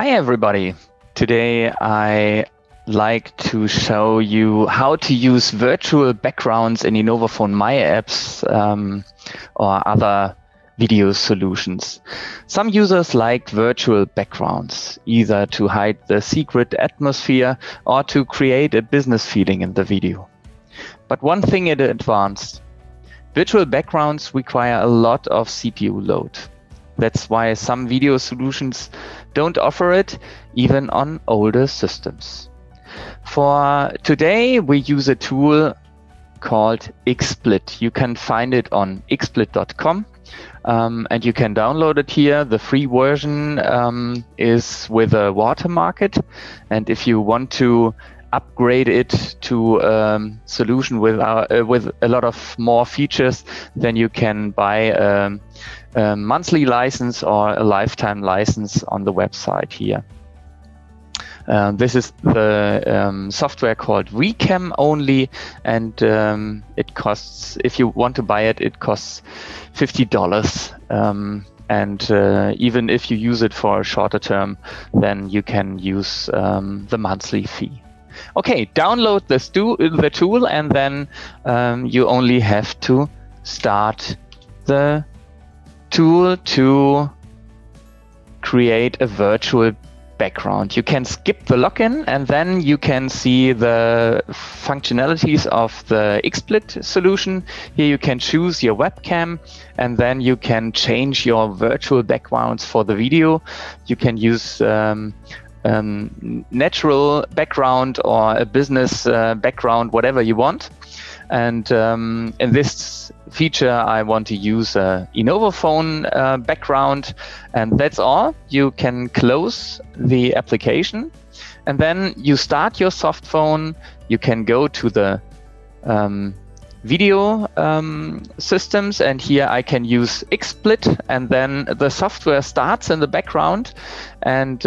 Hi everybody! Today I like to show you how to use virtual backgrounds in innovaphone myApps or other video solutions. Some users like virtual backgrounds, either to hide the secret atmosphere or to create a business feeling in the video. But one thing in advance, virtual backgrounds require a lot of CPU load. That's why some video solutions don't offer it, even on older systems. For today, we use a tool called XSplit. You can find it on xsplit.com and you can download it here. The free version is with a watermark. And if you want to upgrade it to a solution with a lot of more features, then you can buy a monthly license or a lifetime license on the website here. This is the software called Wecam only, and it costs, if you want to buy it, it costs $50. And even if you use it for a shorter term, then you can use the monthly fee. Okay, download the tool, and then you only have to start the tool to create a virtual background. You can skip the login, and then you can see the functionalities of the XSplit solution. Here you can choose your webcam, and then you can change your virtual backgrounds for the video. You can use natural background or a business background, whatever you want. And in this feature, I want to use a innovaphone background, and that's all. You can close the application, and then you start your soft phone. You can go to the video systems, and here I can use XSplit, and then the software starts in the background, and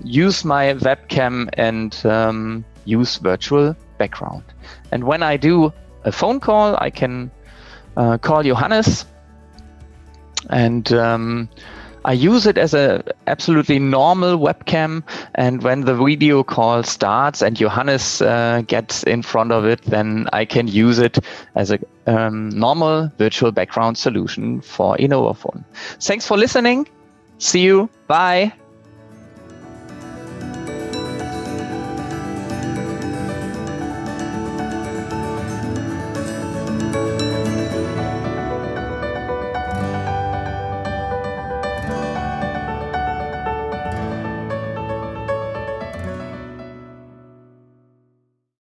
use my webcam and use virtual background. And when I do a phone call, I can call Johannes, and I use it as a absolutely normal webcam, and when the video call starts and Johannes gets in front of it, then I can use it as a normal virtual background solution for innovaphone. Thanks for listening. See you. Bye.